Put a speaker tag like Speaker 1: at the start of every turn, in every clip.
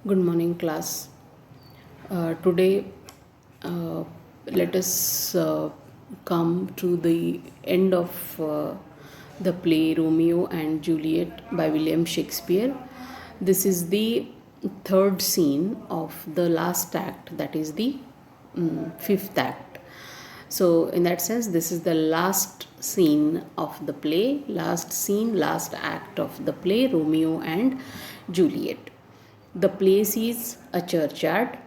Speaker 1: Good morning, class. Today, uh, let us come to the end of the play Romeo and Juliet by William Shakespeare. This is the third scene of the last act, that is the fifth act. So, in that sense, this is the last scene of the play, last scene, last act of the play Romeo and Juliet. The place is a churchyard,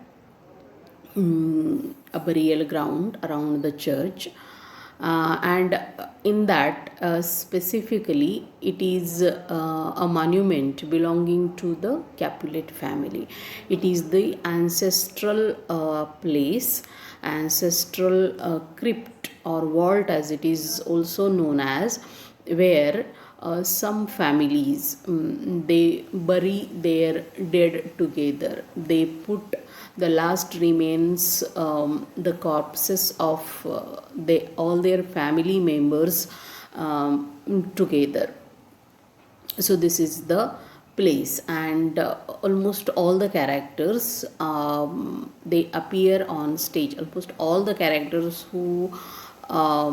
Speaker 1: a burial ground around the church, and in that specifically it is a monument belonging to the Capulet family. It is the ancestral place, ancestral crypt or vault as it is also known as, where some families they bury their dead together. They put the last remains, the corpses of all their family members together. So this is the place, and almost all the characters they appear on stage. Almost all the characters who are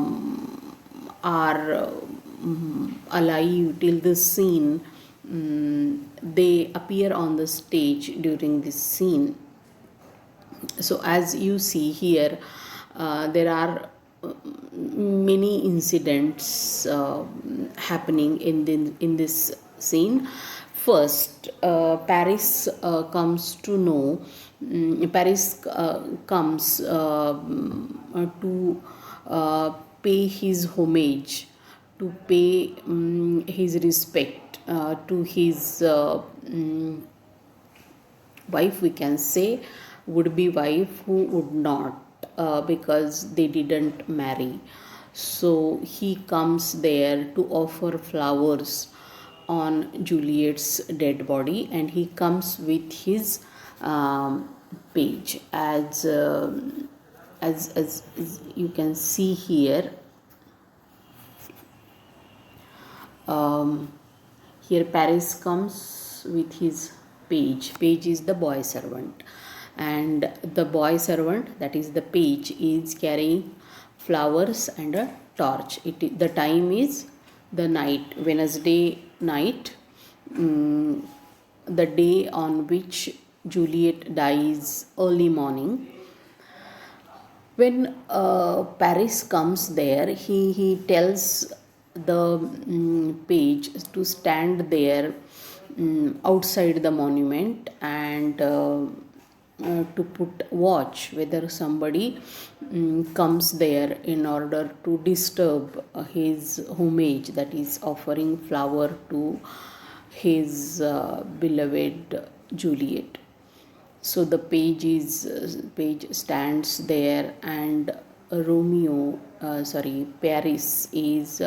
Speaker 1: alive till this scene, they appear on the stage during this scene. So as you see here, there are many incidents happening in this scene. First, Paris comes to know. Paris comes to pay his homage, to pay his respect to his wife, we can say, would be wife who would not, because they didn't marry. So he comes there to offer flowers on Juliet's dead body, and he comes with his page, as you can see here. Here Paris comes with his page. Page is the boy servant, and the boy servant, that is the page, is carrying flowers and a torch. The time is the night, Wednesday night, the day on which Juliet dies early morning. When Paris comes there, he tells the page to stand there outside the monument, and to put watch whether somebody comes there in order to disturb his homage, that is offering flower to his beloved Juliet. So the page stands there, and Paris is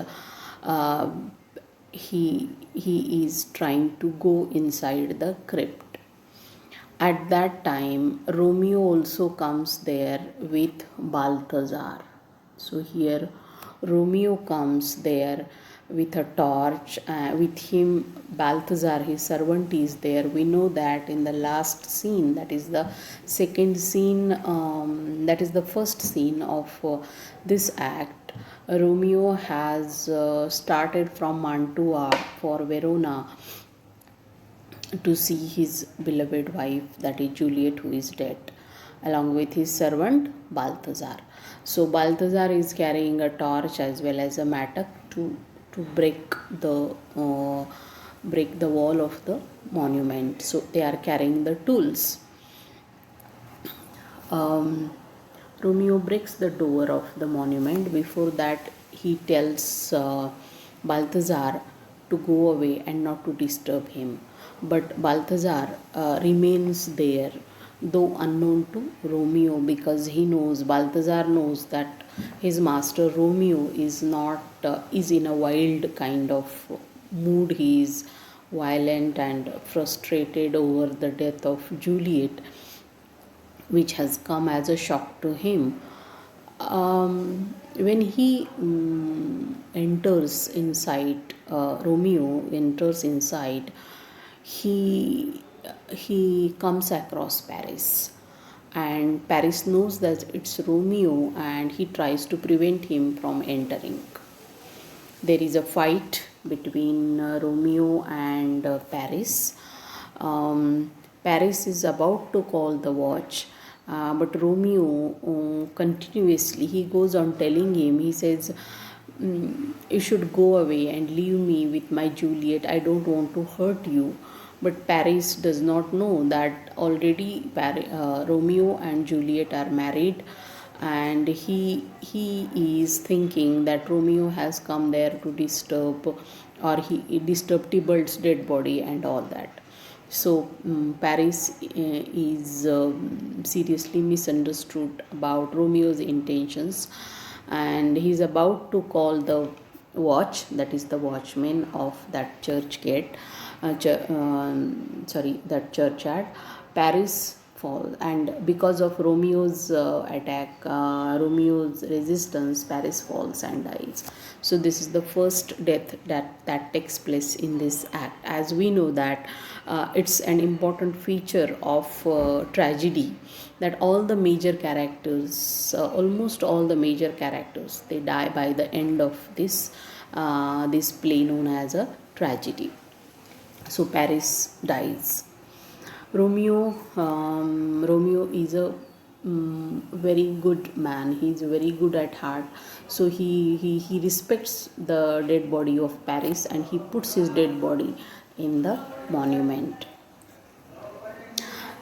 Speaker 1: he is trying to go inside the crypt. At that time, Romeo also comes there with Balthazar. So here, Romeo comes there with a torch. With him, Balthazar, his servant, is there. We know that in the last scene, that is the second scene, that is the first scene of this act. Romeo has started from Mantua for Verona to see his beloved wife, that is Juliet, who is dead, along with his servant Balthazar. So Balthazar is carrying a torch as well as a mattock to break the wall of the monument. So they are carrying the tools. Romeo breaks the door of the monument. Before that, he tells Balthazar to go away and not to disturb him. But Balthazar remains there, though unknown to Romeo, because Balthazar knows that his master Romeo is in a wild kind of mood. He is violent and frustrated over the death of Juliet, which has come as a shock to him. When he Romeo enters inside, he he comes across Paris, and Paris knows that it's Romeo, and he tries to prevent him from entering. There is a fight between Romeo and Paris. Paris is about to call the watch, but Romeo continuously he goes on telling him. He says, "You should go away and leave me with my Juliet. I don't want to hurt you." But Paris does not know that already Romeo and Juliet are married, and he is thinking that Romeo has come there to disturb, or he disturbed Tybalt's dead body and all that. So Paris is seriously misunderstood about Romeo's intentions, and he's about to call the watch, that is the watchman of that church gate, that churchyard. Paris falls, and because of Romeo's attack, Romeo's resistance, Paris falls and dies. So this is the first death that takes place in this act. As we know that it's an important feature of tragedy, that all the major characters, almost all the major characters, they die by the end of this play known as a tragedy. So Paris dies. Romeo is a very good man. He is very good at heart. So he respects the dead body of Paris, and he puts his dead body in the monument.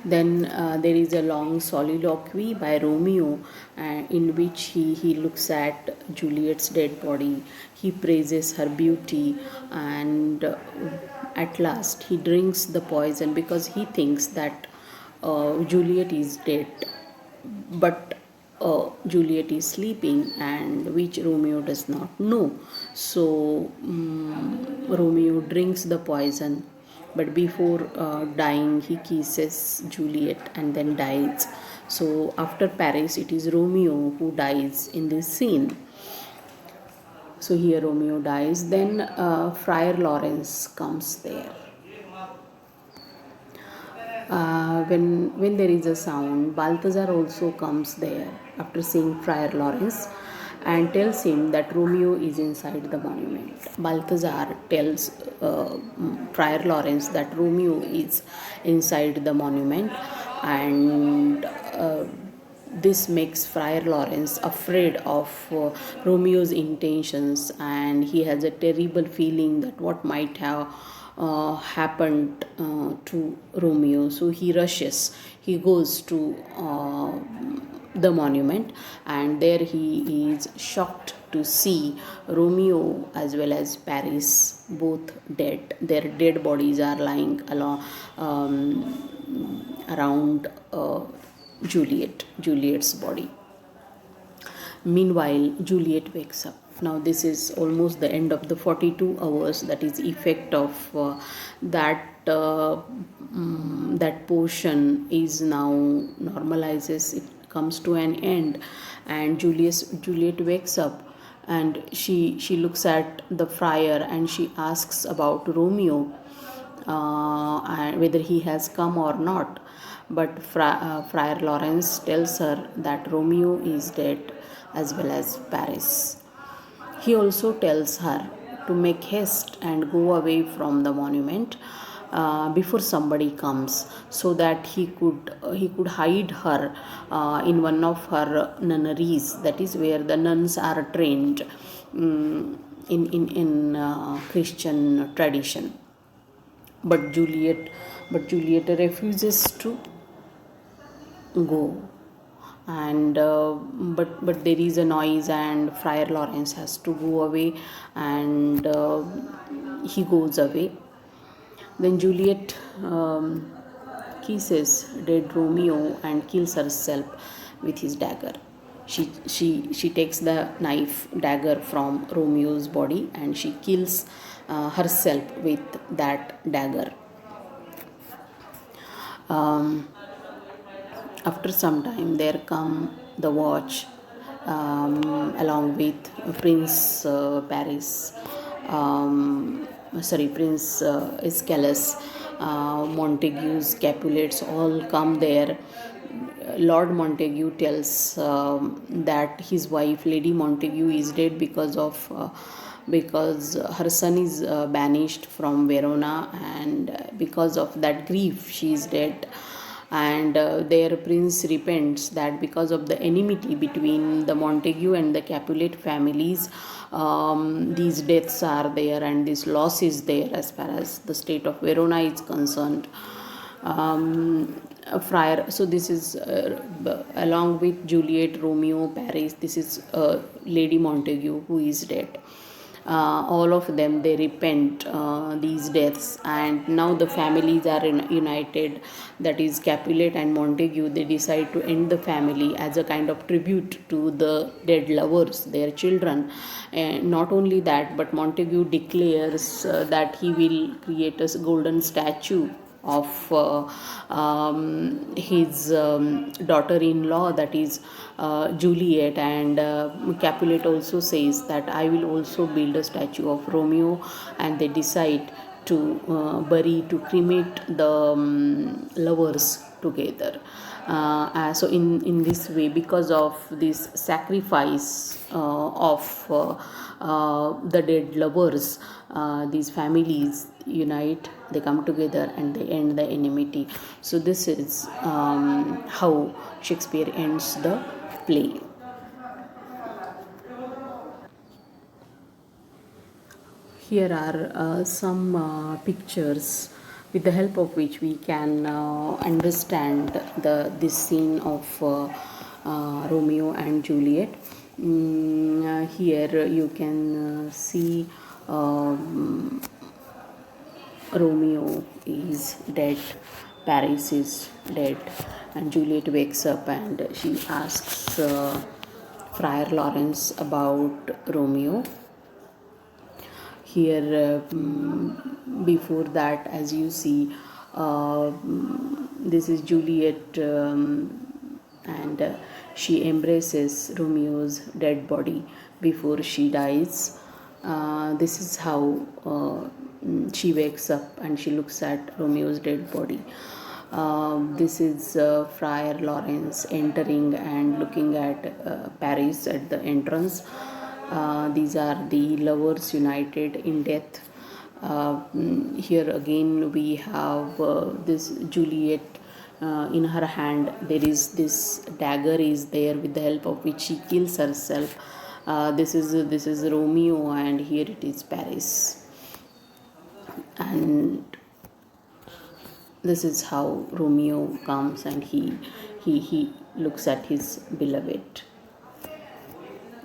Speaker 1: Then there is a long soliloquy by Romeo, in which he looks at Juliet's dead body. He praises her beauty, and at last he drinks the poison because he thinks that Juliet is dead, but Juliet is sleeping, and which Romeo does not know. So Romeo drinks the poison, but before dying he kisses Juliet and then dies. So after Paris, it is Romeo who dies in this scene. So here Romeo dies. Then Friar Lawrence comes there. When there is a sound, Balthazar also comes there after seeing Friar Lawrence, and tells him that Romeo is inside the monument. Balthazar tells Friar Lawrence that Romeo is inside the monument, and this makes Friar Lawrence afraid of Romeo's intentions, and he has a terrible feeling that what might have happened to Romeo. So he rushes, he goes to the monument, and there he is shocked to see Romeo as well as Paris both dead. Their dead bodies are lying around Juliet's body. Meanwhile, Juliet wakes up. Now this is almost the end of the 42 hours, that is effect of that portion is now normalizes, it comes to an end, and Juliet wakes up, and she looks at the friar, and she asks about Romeo, and whether he has come or not. But Friar Lawrence tells her that Romeo is dead as well as Paris. He also tells her to make haste and go away from the monument before somebody comes, so that he could hide her in one of her nunneries, that is where the nuns are trained in Christian tradition. But Juliet refuses to go, and but there is a noise, and Friar Lawrence has to go away, and he goes away. Then Juliet kisses dead Romeo and kills herself with his dagger. She takes the knife dagger from Romeo's body, and she kills herself with that dagger. After some time, there come the watch along with Prince Prince Escalus, Montagues, Capulets all come there. Lord Montague tells that his wife, Lady Montague, is dead because her son is banished from Verona, and because of that grief, she is dead. And their prince repents that because of the enmity between the Montague and the Capulet families, these deaths are there and this loss is there as far as the state of Verona is concerned. Friar, so this is along with Juliet, Romeo, Paris, this is Lady Montague who is dead. All of them, they repent these deaths, and now the families are united, that is Capulet and Montague. They decide to end the family as a kind of tribute to the dead lovers, their children. And not only that, but Montague declares that he will create a golden statue of his daughter-in-law, that is Juliet, and Capulet also says that I will also build a statue of Romeo, and they decide to cremate the lovers together. So in this way, because of this sacrifice of the dead lovers, these families unite, they come together and they end the enmity. So this is how Shakespeare ends the play. Here are some pictures with the help of which we can understand this scene of Romeo and Juliet. Here you can see Romeo is dead, Paris is dead, and Juliet wakes up and she asks Friar Lawrence about Romeo. Here, before that, as you see, this is Juliet, and she embraces Romeo's dead body before she dies. This is how she wakes up and she looks at Romeo's dead body. This is Friar Lawrence entering and looking at Paris at the entrance. These are the lovers united in death. Here again we have this Juliet. In her hand there is this dagger is there, with the help of which she kills herself. This is Romeo, and here it is Paris. And this is how Romeo comes and he looks at his beloved.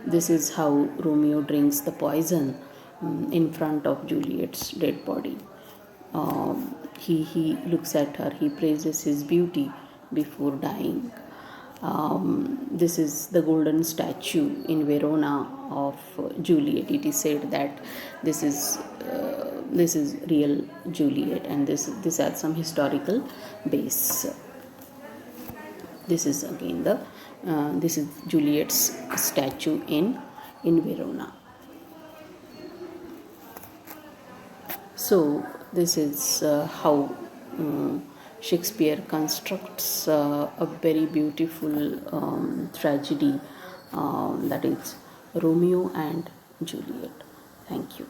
Speaker 1: This is how Romeo drinks the poison in front of Juliet's dead body. He looks at her, he praises his beauty before dying. This is the golden statue in Verona of Juliet. It is said that this is real Juliet, and this has some historical base. This is again this is Juliet's statue in Verona. So this is how Shakespeare constructs a very beautiful tragedy, that is Romeo and Juliet. Thank you.